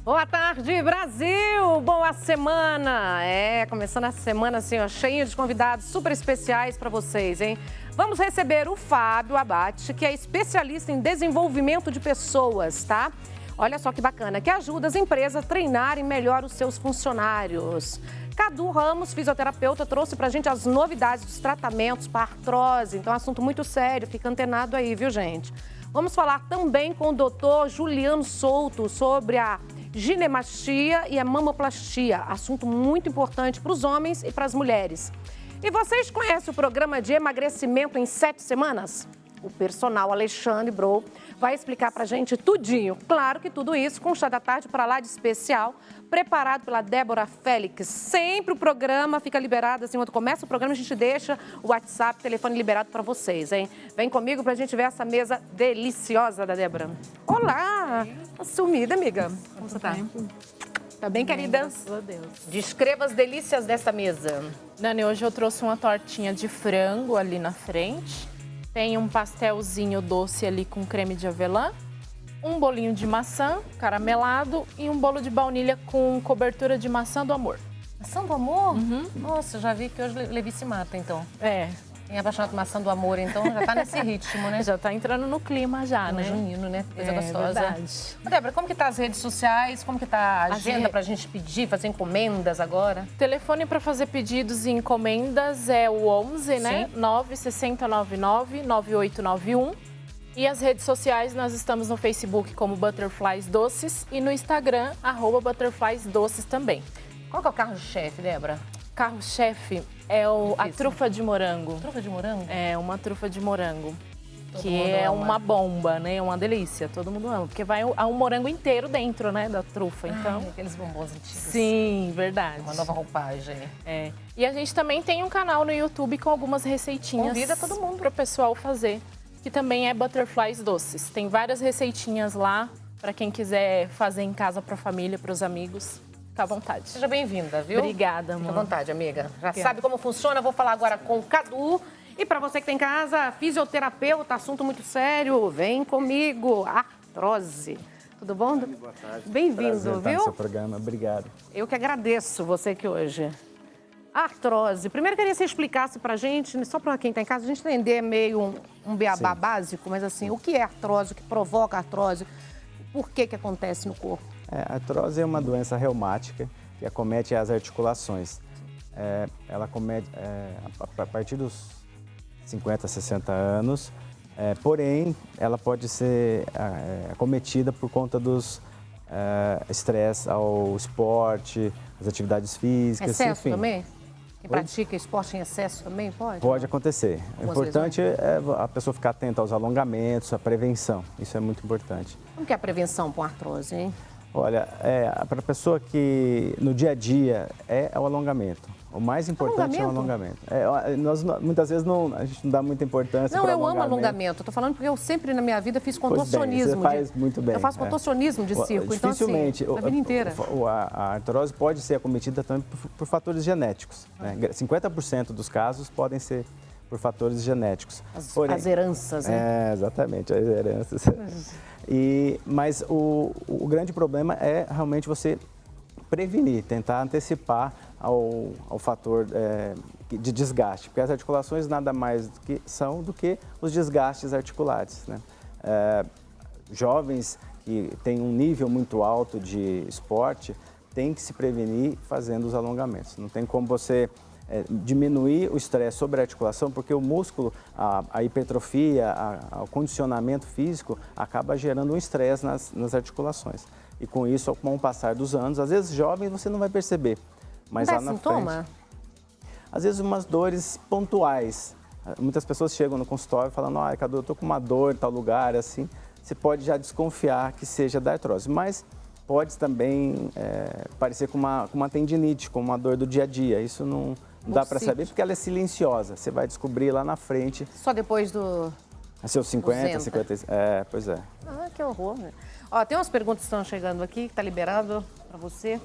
Boa tarde, Brasil! Boa semana! Começando a semana assim, ó, cheia de convidados super especiais para vocês, hein? Vamos receber o Fábio Abate, que é especialista em desenvolvimento de pessoas, tá? Olha só que bacana, que ajuda as empresas a treinarem melhor os seus funcionários. Cadu Ramos, fisioterapeuta, trouxe pra gente as novidades dos tratamentos para artrose. Então, assunto muito sério, fica antenado aí, viu, gente? Vamos falar também com o doutor Juliano Souto sobre a ginemastia e a mamoplastia, assunto muito importante para os homens e para as mulheres. E vocês conhecem o programa de emagrecimento em 7 semanas? O personal Alexandre Bro vai explicar para a gente tudinho. Claro que tudo isso com chá da tarde para lá de especial, preparado pela Débora Félix. Sempre o programa fica liberado, assim, quando começa o programa a gente deixa o WhatsApp, o telefone liberado para vocês, hein? Vem comigo para a gente ver essa mesa deliciosa da Débora. Olá! Tá sumida, amiga. Como você tá? Tá bem, querida? Graças a Deus. Descreva as delícias dessa mesa. Dani, hoje eu trouxe uma tortinha de frango ali na frente. Tem um pastelzinho doce ali com creme de avelã. Um bolinho de maçã caramelado e um bolo de baunilha com cobertura de maçã do amor. Maçã do amor? Uhum. Nossa, já vi que hoje Levi se mata, então. Quem é apaixonado por maçã do amor, então, já tá nesse ritmo, né? Já tá entrando no clima já, né? Junino, né? Coisa gostosa. Verdade. Débora, como que tá as redes sociais? Como que tá a agenda pra gente pedir, fazer encomendas agora? O telefone para fazer pedidos e encomendas é o 11, né? 96099-9891. E as redes sociais, nós estamos no Facebook como Butterflies Doces e no Instagram, @Butterflies Doces também. Qual que é o carro-chefe, Débora? Carro-chefe é a trufa de morango. Trufa de morango? É, uma trufa de morango. Todo que mundo é ama. uma bomba, né? É uma delícia, todo mundo ama. Porque vai um morango inteiro dentro, né, da trufa, então... Ai, aqueles bombons antigos. Sim, verdade. Uma nova roupagem. É. E a gente também tem um canal no YouTube com algumas receitinhas. Convida todo mundo. Para o pessoal fazer, que também é Butterflies Doces. Tem várias receitinhas lá para quem quiser fazer em casa para a família, para os amigos. Fica à vontade. Seja bem-vinda, viu? Obrigada, amor. Fica à vontade, amiga. Já Obrigada. sabe como funciona, vou falar agora com o Cadu. E para você que tem em casa, fisioterapeuta, assunto muito sério, vem comigo. Artrose. Tudo bom? Boa tarde. Bem-vindo, Prazer estar viu? no seu programa. Obrigado. Eu que agradeço você aqui hoje. Artrose. Primeiro, queria que você explicasse pra gente, só para quem está em casa, a gente entender meio um beabá básico, mas assim, o que é artrose, o que provoca artrose, por que acontece no corpo? A artrose é uma doença reumática que acomete as articulações. Ela acomete a partir dos 50, 60 anos, porém, ela pode ser acometida por conta dos estresse ao esporte, as atividades físicas, Excesso enfim. também? Quem pratica esporte em excesso também pode? Pode acontecer. O Algumas importante é a pessoa ficar atenta aos alongamentos, à prevenção. Isso é muito importante. Como que é a prevenção para artrose, hein? Olha, para a pessoa que no dia a dia é o alongamento. O mais importante é o alongamento. Nós muitas vezes a gente não dá muita importância para o alongamento. Não, eu amo alongamento. Estou falando porque eu sempre na minha vida fiz Pois bem, contorcionismo. você faz muito bem. Eu faço contorcionismo de circo, então assim, Dificilmente, a vida inteira. a artrose pode ser acometida também por fatores genéticos. Né? 50% dos casos podem ser por fatores genéticos. As heranças, né? Exatamente, as heranças. Mas o grande problema é realmente você prevenir, tentar antecipar ao fator de desgaste, porque as articulações nada mais são do que os desgastes articulares, né? Jovens que têm um nível muito alto de esporte têm que se prevenir fazendo os alongamentos. Não tem como você diminuir o estresse sobre a articulação, porque o músculo, a hipertrofia, o condicionamento físico acaba gerando um estresse nas articulações. E com isso, com o passar dos anos, às vezes jovem você não vai perceber, mas lá na frente... Às vezes umas dores pontuais. Muitas pessoas chegam no consultório falando, Cadu, eu estou com uma dor em tal lugar, assim. Você pode já desconfiar que seja da artrose, mas pode também parecer com uma tendinite, com uma dor do dia a dia. Isso não dá para saber porque ela é silenciosa. Você vai descobrir lá na frente. Só depois Seus 50, 200. 50, pois é. Ah, que horror, né? Ó, tem umas perguntas que estão chegando aqui, que tá liberado para você.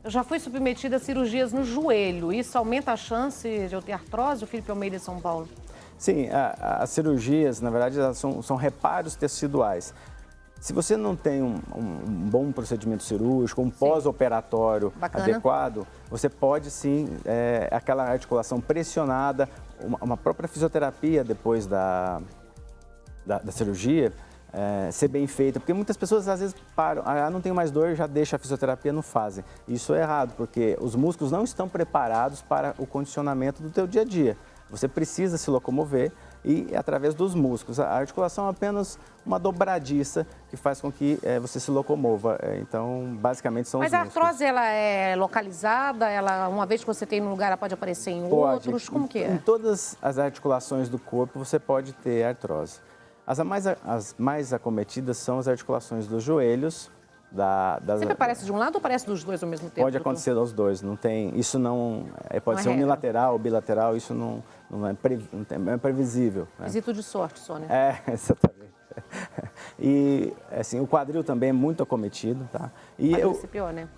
Eu já fui submetida a cirurgias no joelho. Isso aumenta a chance de eu ter artrose? O Felipe Almeida de São Paulo. Sim, as cirurgias, na verdade, elas são reparos teciduais. Se você não tem um bom procedimento cirúrgico, um pós-operatório adequado, você pode sim, aquela articulação pressionada, uma própria fisioterapia depois da cirurgia, ser bem feita. Porque muitas pessoas às vezes param, não tenho mais dor, já deixa a fisioterapia, não fazem. Isso é errado, porque os músculos não estão preparados para o condicionamento do teu dia a dia. Você precisa se locomover e através dos músculos. A articulação é apenas uma dobradiça que faz com que você se locomova. Então, basicamente, são os músculos. Mas a artrose, ela é localizada? Ela, uma vez que você tem num lugar, ela pode aparecer em outros? Como que é? Em todas as articulações do corpo, você pode ter artrose. As mais acometidas são as articulações dos joelhos. Sempre aparece de um lado ou aparece dos dois ao mesmo tempo? Pode acontecer aos dois, não tem, isso não, pode ser unilateral ou bilateral, isso não é previsível. Né? Quesito de sorte só, né? Exatamente. E assim, o quadril também é muito acometido, tá? E Pode ser pior, né?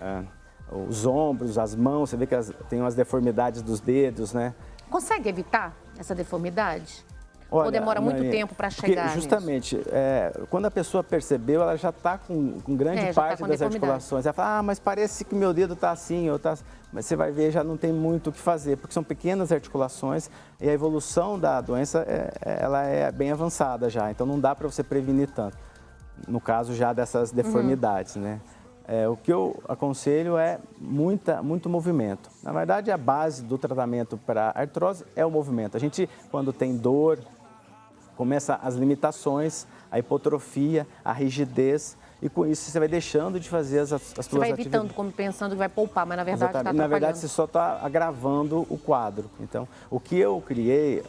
Os ombros, as mãos, você vê que tem umas deformidades dos dedos, né? Consegue evitar essa deformidade? Olha, ou demora muito tempo para chegar nisso? Justamente, quando a pessoa percebeu, ela já está com grande parte das articulações. Ela fala, mas parece que meu dedo está assim, mas você vai ver, já não tem muito o que fazer, porque são pequenas articulações e a evolução da doença, ela é bem avançada já, então não dá para você prevenir tanto, no caso já dessas deformidades, né? O que eu aconselho é muito movimento. Na verdade, a base do tratamento para artrose é o movimento. A gente, quando tem dor, começa as limitações, a hipotrofia, a rigidez, e com isso você vai deixando de fazer as tuas atividades. Você vai evitando, como pensando que vai poupar, mas na verdade está atrapalhando. Na verdade, você só está agravando o quadro. Então, o que eu criei,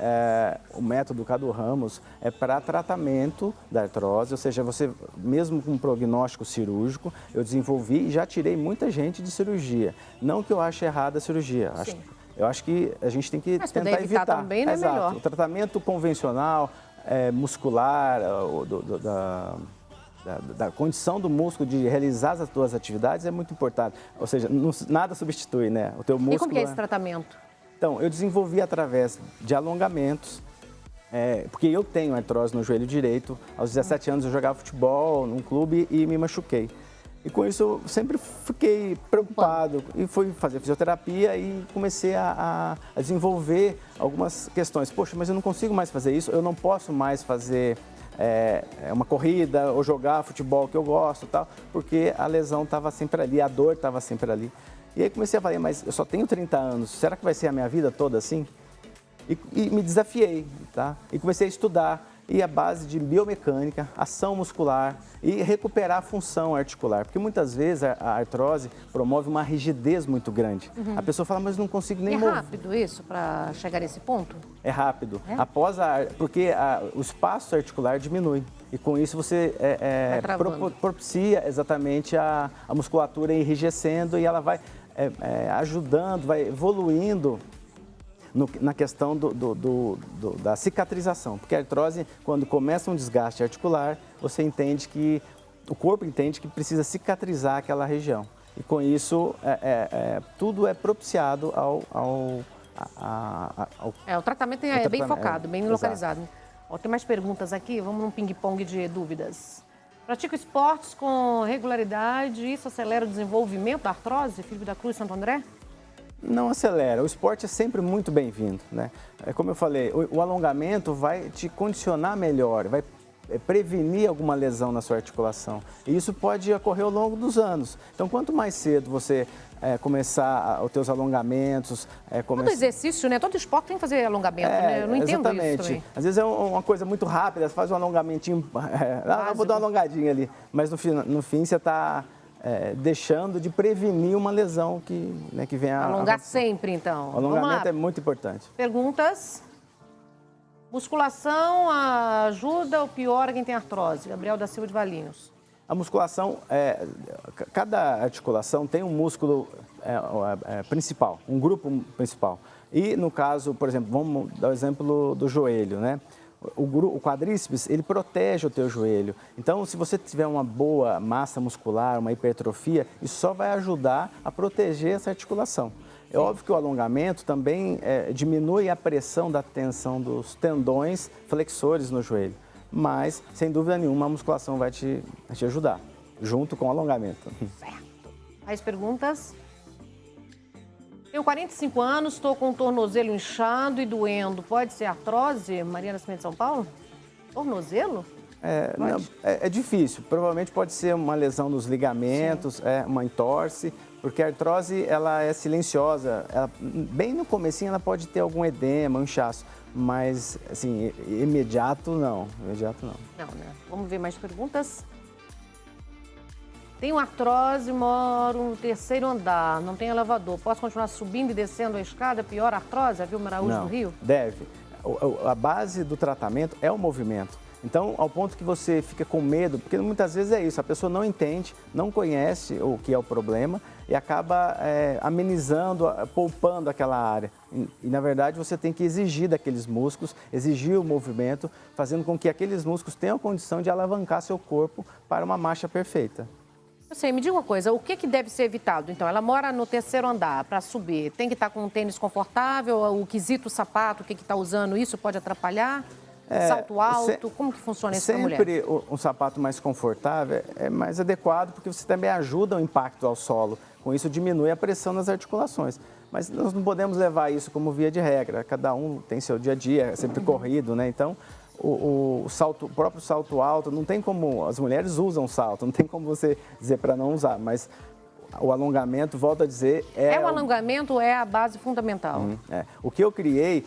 o método Cadu Ramos, é para tratamento da artrose, ou seja, você, mesmo com um prognóstico cirúrgico, eu desenvolvi e já tirei muita gente de cirurgia. Não que eu ache errada a cirurgia, eu acho que a gente tem que tentar evitar. Também, não é melhor. O tratamento convencional, muscular, da condição do músculo de realizar as suas atividades é muito importante. Ou seja, nada substitui, né? O teu músculo. E como que é esse tratamento? Então, eu desenvolvi através de alongamentos, porque eu tenho artrose no joelho direito. Aos 17 anos eu jogava futebol num clube e me machuquei. E com isso eu sempre fiquei preocupado e fui fazer fisioterapia e comecei a desenvolver algumas questões. Poxa, mas eu não consigo mais fazer isso, eu não posso mais fazer uma corrida ou jogar futebol que eu gosto, tal, porque a lesão estava sempre ali, a dor estava sempre ali. E aí comecei a falar, mas eu só tenho 30 anos, será que vai ser a minha vida toda assim? E me desafiei, tá? E comecei a estudar. E a base de biomecânica, ação muscular e recuperar a função articular. Porque muitas vezes a artrose promove uma rigidez muito grande. A pessoa fala, mas não consigo nem mover. É rápido isso para chegar nesse ponto? É rápido. Porque o espaço articular diminui. E com isso você propicia exatamente a musculatura enrijecendo e ela vai ajudando, vai evoluindo na questão da cicatrização, porque a artrose, quando começa um desgaste articular, você entende que, o corpo entende que precisa cicatrizar aquela região. E com isso, tudo é propiciado ao o tratamento é bem focado, bem localizado. Ó, tem mais perguntas aqui, vamos num ping-pong de dúvidas. Pratico esportes com regularidade, isso acelera o desenvolvimento da artrose? Felipe da Cruz, Santo André? Não acelera, o esporte é sempre muito bem-vindo, né? Como eu falei, o alongamento vai te condicionar melhor, vai prevenir alguma lesão na sua articulação. E isso pode ocorrer ao longo dos anos. Então, quanto mais cedo você começar os teus alongamentos... Todo exercício, né? Todo esporte tem que fazer alongamento, né? Eu não entendo exatamente. Isso também. Às vezes é uma coisa muito rápida, você faz um alongamentinho, vou dar uma alongadinha ali. Mas no fim você está... deixando de prevenir uma lesão que vem a... Alongar sempre, então. O alongamento é muito importante. Perguntas? Musculação ajuda ou piora quem tem artrose? Gabriel da Silva de Valinhos. A musculação, cada articulação tem um músculo principal, um grupo principal. E no caso, por exemplo, vamos dar o exemplo do joelho, né? O quadríceps, ele protege o teu joelho. Então, se você tiver uma boa massa muscular, uma hipertrofia, isso só vai ajudar a proteger essa articulação. É óbvio que o alongamento também diminui a pressão da tensão dos tendões flexores no joelho. Mas, sem dúvida nenhuma, a musculação vai te ajudar, junto com o alongamento. Certo. Mais perguntas? Tenho 45 anos, estou com o tornozelo inchado e doendo. Pode ser artrose? Maria Nascimento de São Paulo? Tornozelo? É difícil. Provavelmente pode ser uma lesão nos ligamentos, uma entorse, porque a artrose ela é silenciosa. Bem no comecinho ela pode ter algum edema, um inchaço, mas assim, imediato não. Não, né? Vamos ver mais perguntas? Tenho artrose, moro no 3º andar, não tem elevador. Posso continuar subindo e descendo a escada? Pior a artrose? A Vilma Araújo do Rio? Deve. A base do tratamento é o movimento. Então, ao ponto que você fica com medo, porque muitas vezes é isso, a pessoa não entende, não conhece o que é o problema e acaba amenizando, poupando aquela área. E, na verdade, você tem que exigir daqueles músculos, exigir o movimento, fazendo com que aqueles músculos tenham condição de alavancar seu corpo para uma marcha perfeita. Eu sei, me diga uma coisa, o que deve ser evitado? Então, ela mora no 3º andar, para subir, tem que estar com um tênis confortável, o quesito sapato, o que está usando, isso pode atrapalhar? Salto alto, como que funciona isso para a mulher? Sempre um sapato mais confortável é mais adequado, porque você também ajuda o impacto ao solo. Com isso, diminui a pressão nas articulações. Mas nós não podemos levar isso como via de regra. Cada um tem seu dia a dia, é sempre corrido, né? Então, o próprio salto alto, não tem como... As mulheres usam salto, não tem como você dizer para não usar, mas... O alongamento, volto a dizer, o alongamento é a base fundamental. O que eu criei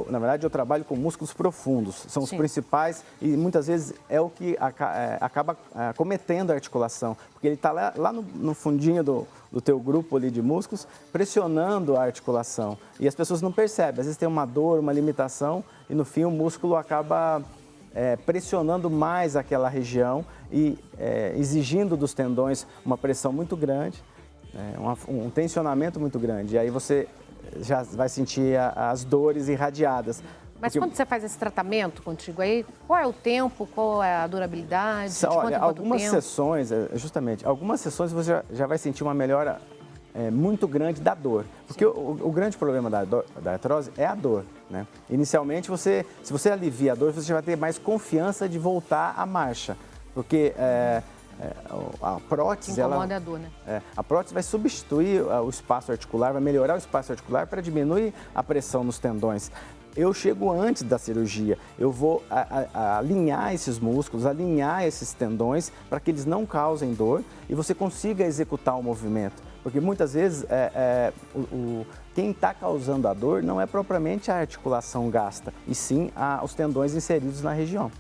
na verdade, eu trabalho com músculos profundos, são os principais e muitas vezes é o que acaba cometendo a articulação, porque ele está lá no fundinho do teu grupo ali de músculos, pressionando a articulação e as pessoas não percebem, às vezes tem uma dor, uma limitação e no fim o músculo acaba pressionando mais aquela região e exigindo dos tendões uma pressão muito grande, um tensionamento muito grande. E aí você já vai sentir as dores irradiadas. Mas quando você faz esse tratamento contigo aí, qual é o tempo, qual é a durabilidade? Olha, algumas sessões, algumas sessões você já vai sentir uma melhora muito grande da dor. Porque o grande problema da artrose é a dor, né? Inicialmente, se você alivia a dor, você já vai ter mais confiança de voltar à marcha. Porque a prótese... Incomoda a dor, né? A prótese vai substituir o espaço articular, vai melhorar o espaço articular para diminuir a pressão nos tendões. Eu chego antes da cirurgia, eu vou alinhar esses músculos, alinhar esses tendões para que eles não causem dor e você consiga executar o movimento. Porque muitas vezes quem está causando a dor não é propriamente a articulação gasta, e sim os tendões inseridos na região.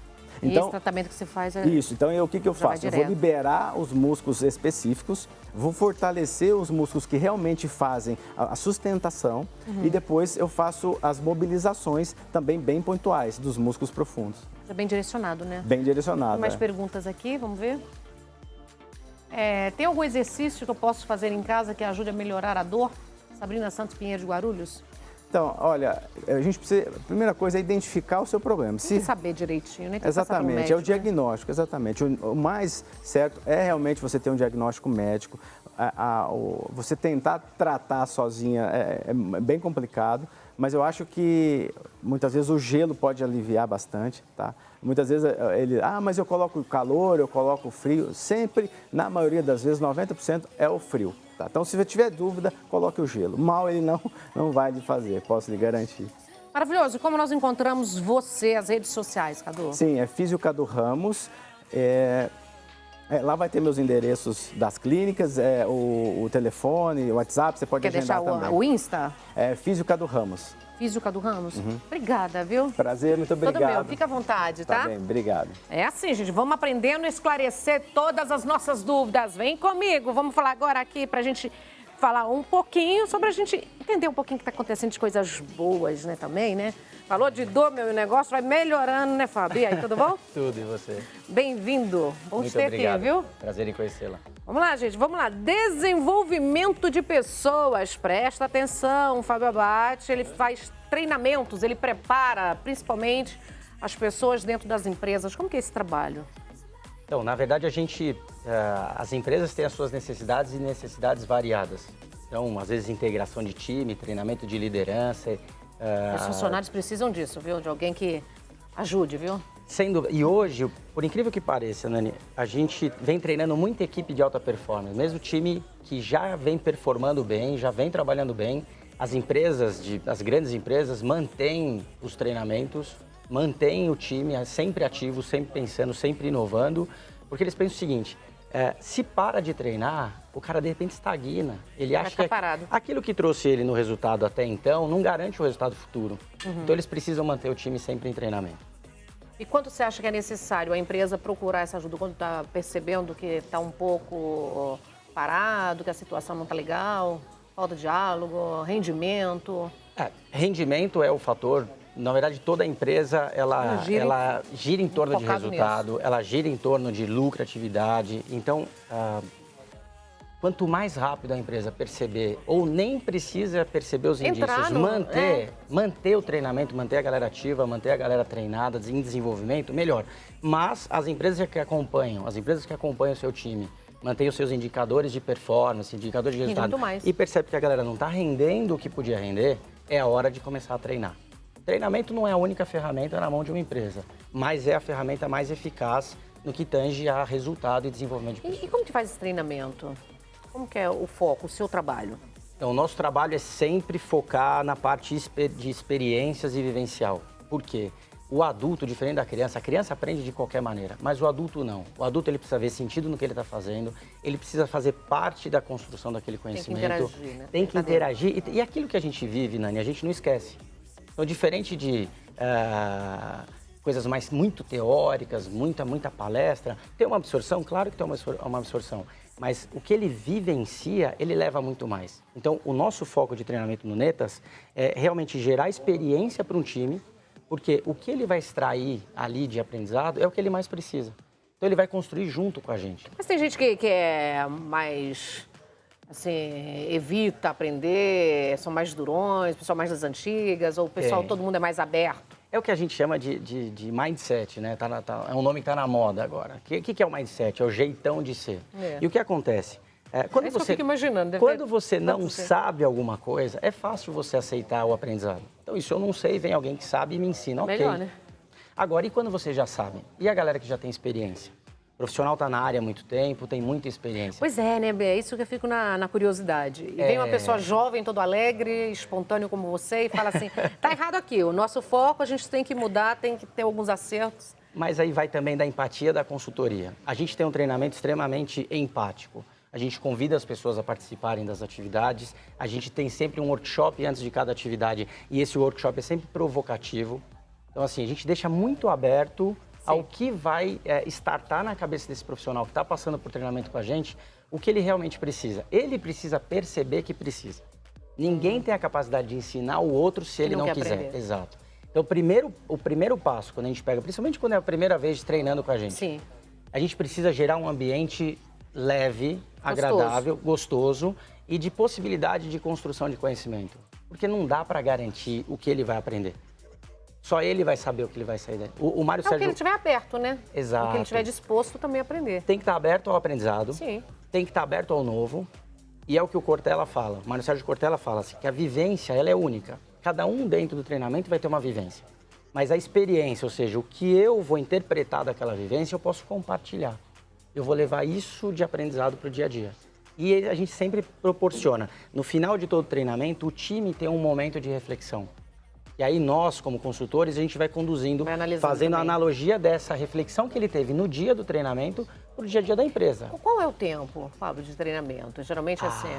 Então, esse tratamento que você faz é... Isso, então o que eu faço? Eu vou liberar os músculos específicos, vou fortalecer os músculos que realmente fazem a sustentação e depois eu faço as mobilizações também bem pontuais dos músculos profundos. É bem direcionado, né? Bem direcionado. Tem mais perguntas aqui, vamos ver? Tem algum exercício que eu posso fazer em casa que ajude a melhorar a dor? Sabrina Santos Pinheiro de Guarulhos? Então, olha, a gente precisa, a primeira coisa é identificar o seu problema. Tem que saber direitinho, né? Exatamente, é o diagnóstico, exatamente. O mais certo é realmente você ter um diagnóstico médico. Você tentar tratar sozinha é bem complicado, mas eu acho que muitas vezes o gelo pode aliviar bastante, tá? Muitas vezes mas eu coloco calor, eu coloco frio. Sempre, na maioria das vezes, 90% é o frio. Tá? Então, se você tiver dúvida, coloque o gelo. Mal ele não vai lhe fazer, posso lhe garantir. Maravilhoso. E como nós encontramos você, as redes sociais, Cadu? Sim, é Físio Cadu Ramos. Lá vai ter meus endereços das clínicas, o telefone, o WhatsApp, você pode agendar também. Quer deixar o Insta? Físio Cadu Ramos. Físio Cadu Ramos? Obrigada, viu? Prazer, muito obrigado. Todo meu, fica à vontade, tá? Tá bem, obrigado. É assim, gente, vamos aprendendo a esclarecer todas as nossas dúvidas. Vem comigo, vamos falar agora aqui pra gente falar um pouquinho sobre a gente entender um pouquinho o que está acontecendo de coisas boas, né, também, né? Falou de dor, meu negócio vai melhorando, né, Fábio? E aí, tudo bom? Tudo, e você? Bem-vindo. Bom Muito te ter obrigado. aqui, viu? Prazer em conhecê-la. Vamos lá, gente, vamos lá. Desenvolvimento de pessoas. Presta atenção, o Fábio Abate, ele faz treinamentos, ele prepara, principalmente, as pessoas dentro das empresas? Como que é esse trabalho? Então, na verdade, as empresas têm as suas necessidades e necessidades variadas. Então, às vezes, integração de time, treinamento de liderança. Os funcionários precisam disso, viu? De alguém que ajude, viu? E hoje, por incrível que pareça, Nani, a gente vem treinando muita equipe de alta performance, mesmo time que já vem performando bem, já vem trabalhando bem. As grandes empresas mantêm os treinamentos, mantêm o time sempre ativo, sempre pensando, sempre inovando, porque eles pensam o seguinte, se para de treinar, o cara de repente estagna. Ele acha que aquilo que trouxe ele no resultado até então não garante o resultado futuro. Então eles precisam manter o time sempre em treinamento. E quanto você acha que é necessário a empresa procurar essa ajuda quando está percebendo que está um pouco parado, que a situação não está legal, falta de diálogo, rendimento? Rendimento é o fator. Na verdade, toda empresa ela gira em torno de resultado, ela gira em torno de lucratividade. Então, quanto mais rápido a empresa perceber, ou nem precisa perceber os indícios, manter o treinamento, manter a galera ativa, manter a galera treinada, em desenvolvimento, melhor. Mas as empresas que acompanham o seu time, mantêm os seus indicadores de performance, indicadores de resultado, e percebe que a galera não está rendendo o que podia render, é a hora de começar a treinar. Treinamento não é a única ferramenta na mão de uma empresa, mas é a ferramenta mais eficaz no que tange a resultado e desenvolvimento de pessoas. E como que faz esse treinamento? Como que é o foco, o seu trabalho? Então, o nosso trabalho é sempre focar na parte de experiências e vivencial. Por quê? O adulto, diferente da criança, a criança aprende de qualquer maneira, mas o adulto não. O adulto ele precisa ver sentido no que ele está fazendo, ele precisa fazer parte da construção daquele conhecimento. Tem que interagir, né? Tem que interagir. E aquilo que a gente vive, Nani, a gente não esquece. Então, diferente de coisas muito teóricas, muita palestra, tem uma absorção? Claro que tem uma absorção. Mas o que ele vivencia, ele leva muito mais. Então, o nosso foco de treinamento no Netas é realmente gerar experiência para um time, porque o que ele vai extrair ali de aprendizado é o que ele mais precisa. Então, ele vai construir junto com a gente. Mas tem gente que é mais, assim, evita aprender, são mais durões, pessoal mais das antigas, ou o pessoal, todo mundo é mais aberto? É o que a gente chama de mindset, né? É um nome que está na moda agora. O que é o mindset? É o jeitão de ser. E o que acontece? Quando você, eu fico imaginando. Quando você não sabe alguma coisa, é fácil você aceitar o aprendizado. Então, isso eu não sei, vem alguém que sabe e me ensina, ok. Melhor, né? Agora, e quando você já sabe? E a galera que já tem experiência? O profissional está na área há muito tempo, tem muita experiência. Pois é, né, Bê? É isso que eu fico na curiosidade. E vem uma pessoa jovem, todo alegre, espontâneo como você, e fala assim, tá errado aqui, o nosso foco a gente tem que mudar, tem que ter alguns acertos. Mas aí vai também da empatia da consultoria. A gente tem um treinamento extremamente empático. A gente convida as pessoas a participarem das atividades, a gente tem sempre um workshop antes de cada atividade, e esse workshop é sempre provocativo. Então, assim, a gente deixa muito aberto ao que vai startar na cabeça desse profissional que está passando por treinamento com a gente, o que ele realmente precisa. Ele precisa perceber que precisa. Ninguém tem a capacidade de ensinar o outro se ele não quiser. Aprender. Exato. Então, o primeiro passo, quando a gente pega, principalmente quando é a primeira vez treinando com a gente, a gente precisa gerar um ambiente leve, agradável, gostoso e de possibilidade de construção de conhecimento. Porque não dá para garantir o que ele vai aprender. Só ele vai saber o que ele vai sair daí. O Mário Sérgio... o que ele estiver aberto, né? Exato. O que ele estiver disposto também a aprender. Tem que estar aberto ao aprendizado. Sim. Tem que estar aberto ao novo. E é o que o Cortella fala. O Mário Sérgio Cortella fala assim, que a vivência, ela é única. Cada um dentro do treinamento vai ter uma vivência. Mas a experiência, ou seja, o que eu vou interpretar daquela vivência, eu posso compartilhar. Eu vou levar isso de aprendizado para o dia a dia. E a gente sempre proporciona. No final de todo o treinamento, o time tem um momento de reflexão. E aí nós, como consultores, a gente vai conduzindo, fazendo a analogia dessa reflexão que ele teve no dia do treinamento para o dia a dia da empresa. Qual é o tempo, Fábio, de treinamento? Geralmente, assim,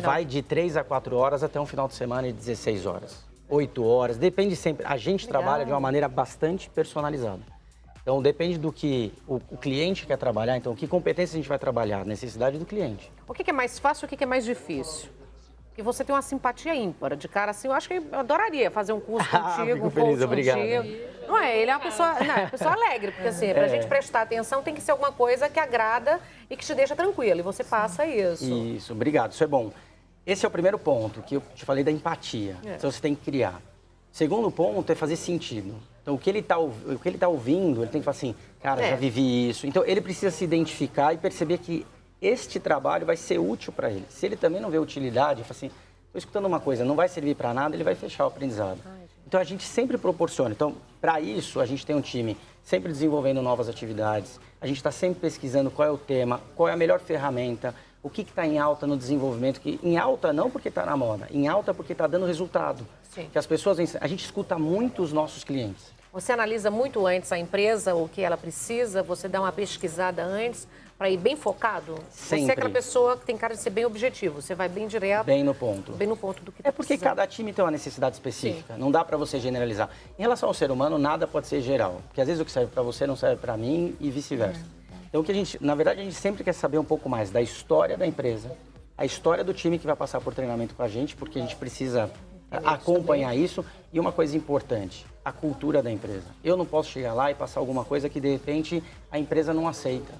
vai de 3 a 4 horas até um final de semana de 16 horas. 8 horas, depende sempre. A gente trabalha de uma maneira bastante personalizada. Então, depende do que o cliente quer trabalhar. Então, que competência a gente vai trabalhar? Necessidade do cliente. O que é mais fácil e o que é mais difícil? Que você tem uma simpatia ímpar. De cara assim, eu acho que eu adoraria fazer um curso contigo, um coach contigo. Não é? Ele é uma pessoa, pessoa alegre, porque assim, pra gente prestar atenção tem que ser alguma coisa que agrada e que te deixa tranquilo. E você passa isso. Isso, obrigado. Isso é bom. Esse é o primeiro ponto, que eu te falei da empatia. Então, você tem que criar. Segundo ponto é fazer sentido. Então, o que ele tá ouvindo, ele tem que falar assim, cara, já vivi isso. Então, ele precisa se identificar e perceber que este trabalho vai ser útil para ele. Se ele também não vê utilidade, fala assim, estou escutando uma coisa, não vai servir para nada, ele vai fechar o aprendizado. Então, a gente sempre proporciona. Então, para isso, a gente tem um time sempre desenvolvendo novas atividades. A gente está sempre pesquisando qual é o tema, qual é a melhor ferramenta, o que está em alta no desenvolvimento. Que em alta não porque está na moda, em alta porque está dando resultado. Sim. Que as pessoas... A gente escuta muito os nossos clientes. Você analisa muito antes a empresa, o que ela precisa, você dá uma pesquisada antes para ir bem focado? Sempre. Você é aquela pessoa que tem cara de ser bem objetivo, você vai bem direto. Bem no ponto. Bem no ponto do que É porque cada time tem uma necessidade específica, não dá para você generalizar. Em relação ao ser humano, nada pode ser geral, porque às vezes o que serve para você não serve para mim e vice-versa. Então, o que na verdade, a gente sempre quer saber um pouco mais da história da empresa, a história do time que vai passar por treinamento com a gente, porque a gente precisa acompanhar isso. E uma coisa importante, a cultura da empresa. Eu não posso chegar lá e passar alguma coisa que, de repente, a empresa não aceita.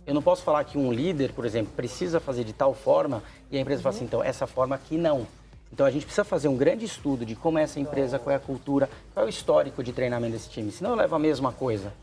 Eu não posso falar que um líder, por exemplo, precisa fazer de tal forma e a empresa fala assim, então, essa forma aqui não. Então, a gente precisa fazer um grande estudo de como é essa empresa, qual é a cultura, qual é o histórico de treinamento desse time. Senão, eu levo a mesma coisa.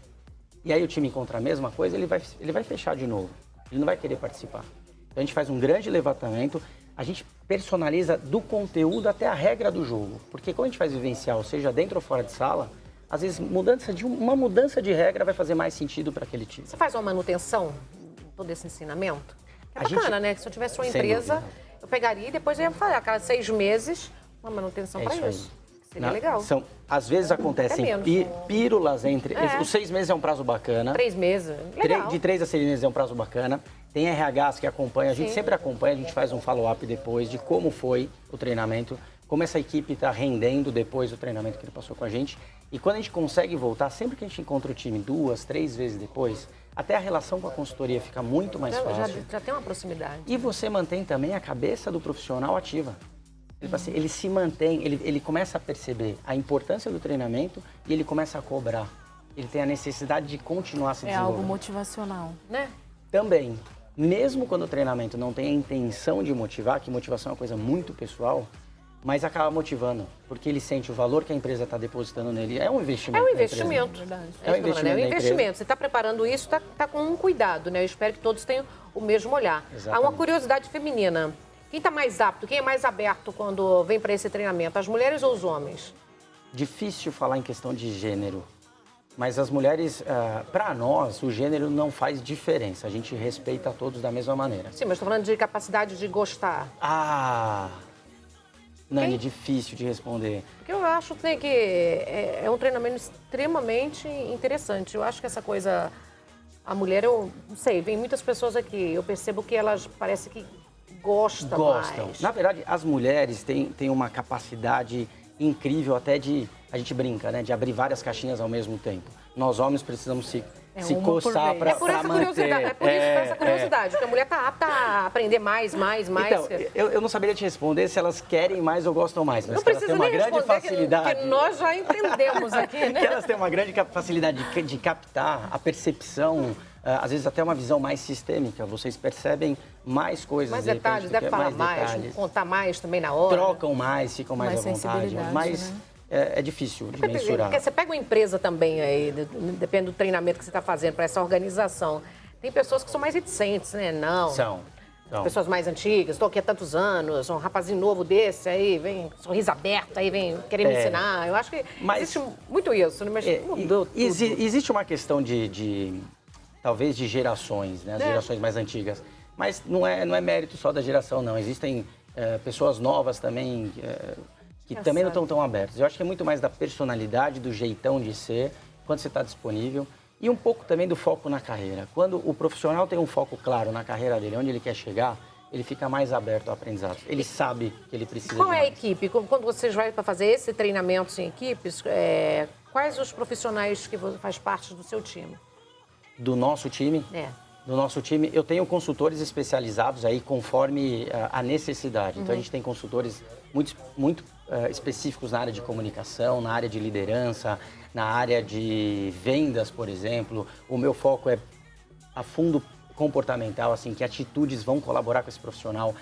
E aí, o time encontra a mesma coisa, ele vai fechar de novo. Ele não vai querer participar. Então, a gente faz um grande levantamento, a gente personaliza do conteúdo até a regra do jogo. Porque quando a gente faz vivencial, seja dentro ou fora de sala, às vezes uma mudança de regra vai fazer mais sentido para aquele time. Você faz uma manutenção de todo esse ensinamento? É A bacana, gente- né? Que se eu tivesse uma Sem empresa, dúvida. eu pegaria e depois eu ia fazer a cada 6 meses uma manutenção para isso aí. isso. Seria legal. Às vezes acontecem menos. pílulas entre... É. Os 6 meses é um prazo bacana. 3 meses, legal. De 3 a 6 meses é um prazo bacana. Tem RHs que acompanham, a gente sempre acompanha, a gente faz um follow-up depois de como foi o treinamento, como essa equipe está rendendo depois do treinamento que ele passou com a gente. E quando a gente consegue voltar, sempre que a gente encontra o time 2, 3 vezes depois, até a relação com a consultoria fica muito mais fácil. Já tem uma proximidade. E você mantém também a cabeça do profissional ativa. Ele se mantém, ele começa a perceber a importância do treinamento e ele começa a cobrar. Ele tem a necessidade de continuar se É desenvolvendo. algo motivacional. Né? Também, mesmo quando o treinamento não tem a intenção de motivar, que motivação é uma coisa muito pessoal, mas acaba motivando, porque ele sente o valor que a empresa está depositando nele. É um investimento. É um na empresa. investimento. Verdade. É É um isso que eu tô falando, investimento é um na investimento. empresa. Você está preparando isso, está com um cuidado, né? Eu espero que todos tenham o mesmo olhar. Há uma Exatamente. curiosidade feminina. Quem está mais apto, quem é mais aberto quando vem para esse treinamento? As mulheres ou os homens? Difícil falar em questão de gênero, mas as mulheres, para nós, o gênero não faz diferença. A gente respeita todos da mesma maneira. Sim, mas estou falando de capacidade de gostar. Nani, difícil de responder. Porque eu acho que é um treinamento extremamente interessante. Eu acho que essa coisa... A mulher, eu não sei, vem muitas pessoas aqui. Eu percebo que elas parece que gostam mais. Na verdade, as mulheres têm uma capacidade incrível até de... A gente brinca, né? De abrir várias caixinhas ao mesmo tempo. Nós, homens, precisamos se uma por coçar vez. para É por essa curiosidade, é por isso, por essa curiosidade. Porque a mulher está apta a aprender mais. Então, eu não saberia te responder se elas querem mais ou gostam mais, mas Não que elas têm precisa uma nem grande responder, facilidade. que nós já entendemos aqui, né? Que elas têm uma grande facilidade de captar a percepção, às vezes até uma visão mais sistêmica. Vocês percebem mais coisas. Mais de repente, detalhes, do deve que- falar mais, detalhes. contar mais também na hora. Trocam mais, ficam mais Mais à vontade. sensibilidade, Mas né? é difícil de mensurar. Porque você pega uma empresa também aí, depende do treinamento que você está fazendo para essa organização. Tem pessoas que são mais reticentes, né? Não. São. Pessoas mais antigas, estou aqui há tantos anos, um rapazinho novo desse aí, vem, sorriso aberto, aí vem querer me ensinar. Eu acho que existe muito isso, né? Mas mudou tudo. Existe uma questão talvez de gerações, né? As gerações mais antigas. Mas não é mérito só da geração, não. Existem pessoas novas também que também não estão tão abertas. Eu acho que é muito mais da personalidade, do jeitão de ser, quando você está disponível. E um pouco também do foco na carreira. Quando o profissional tem um foco claro na carreira dele, onde ele quer chegar, ele fica mais aberto ao aprendizado. Ele sabe que ele precisa Qual de é a mais. equipe? Quando vocês vão para fazer esse treinamento em equipes, quais os profissionais que faz parte do seu time? Do nosso time? Do nosso time, eu tenho consultores especializados aí conforme a necessidade. Então, a gente tem consultores muito específicos na área de comunicação, na área de liderança, na área de vendas, por exemplo. O meu foco é a fundo comportamental, assim, que atitudes vão colaborar com esse profissional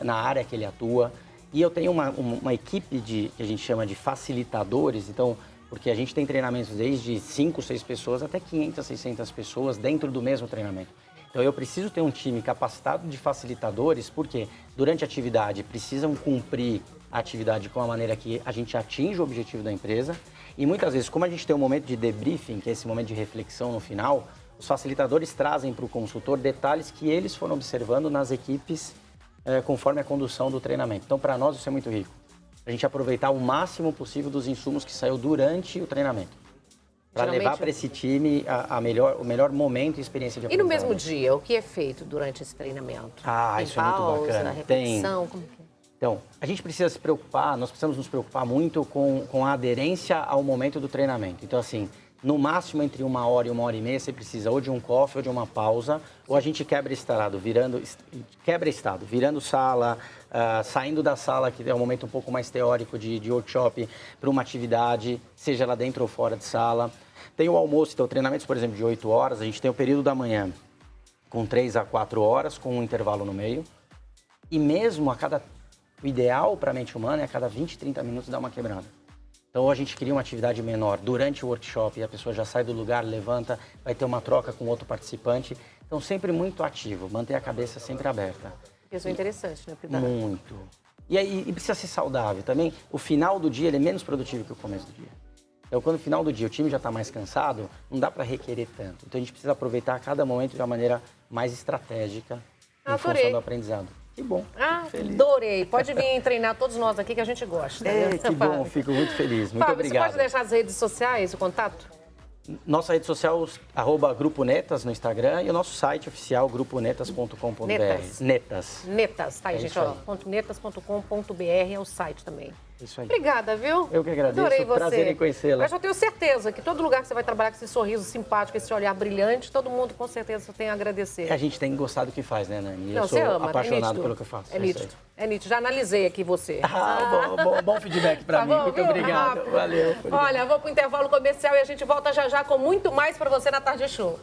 na área que ele atua. E eu tenho uma equipe que a gente chama de facilitadores. Então, Porque a gente tem treinamentos desde 5, 6 pessoas até 500, 600 pessoas dentro do mesmo treinamento. Então eu preciso ter um time capacitado de facilitadores, porque durante a atividade precisam cumprir a atividade com a maneira que a gente atinge o objetivo da empresa. E muitas vezes, como a gente tem um momento de debriefing, que é esse momento de reflexão no final, os facilitadores trazem para o consultor detalhes que eles foram observando nas equipes conforme a condução do treinamento. Então, para nós, isso é muito rico. A gente aproveitar o máximo possível dos insumos que saiu durante o treinamento. Para levar para esse time o melhor momento e experiência de E no aprendizado. mesmo dia, o que é feito durante esse treinamento? Tem Isso é muito pausa, bacana. reflexão, como que é? Então, a gente precisa se preocupar, nós precisamos nos preocupar muito com a aderência ao momento do treinamento. Então, assim, no máximo entre 1 hora e 1h30, você precisa ou de um coffee ou de uma pausa, ou a gente quebra estado, virando sala, saindo da sala, que é um momento um pouco mais teórico de workshop, para uma atividade, seja lá dentro ou fora de sala. Tem o almoço, então treinamentos, por exemplo, de 8 horas, a gente tem o período da manhã com 3 a 4 horas, com um intervalo no meio. E mesmo o ideal para a mente humana é a cada 20, 30 minutos dar uma quebrada. Então a gente cria uma atividade menor durante o workshop, e a pessoa já sai do lugar, levanta, vai ter uma troca com outro participante. Então sempre muito ativo, manter a cabeça sempre aberta. Isso é interessante, né, Pridão? Muito. E precisa ser saudável também. O final do dia ele é menos produtivo que o começo do dia. Então, quando no final do dia o time já está mais cansado, não dá para requerer tanto. Então, a gente precisa aproveitar cada momento de uma maneira mais estratégica em função do aprendizado. Que bom. Adorei. Pode vir treinar todos nós aqui que a gente gosta. Que bom, fico muito feliz. Muito Fábio, obrigado. você pode deixar as redes sociais, o contato? Nossa rede social, @Grupo Netas no Instagram e o nosso site oficial, gruponetas.com.br. Netas. Tá aí, gente, isso ó. aí. .netas.com.br é o site também. Isso aí. Obrigada, viu? Eu que agradeço. Adorei você. Prazer em conhecê-la. Mas eu tenho certeza que todo lugar que você vai trabalhar com esse sorriso simpático, esse olhar brilhante, todo mundo com certeza tem a agradecer. A gente tem que gostar do que faz, né, Nani? Não, Eu sou você ama, apaixonado pelo que eu faço. É nítido. É nítido. Já analisei aqui você. Bom feedback pra mim. bom, Muito viu? obrigado. Rápido. Valeu. Olha, vou pro intervalo comercial e a gente volta já já com muito mais pra você na Tarde Show.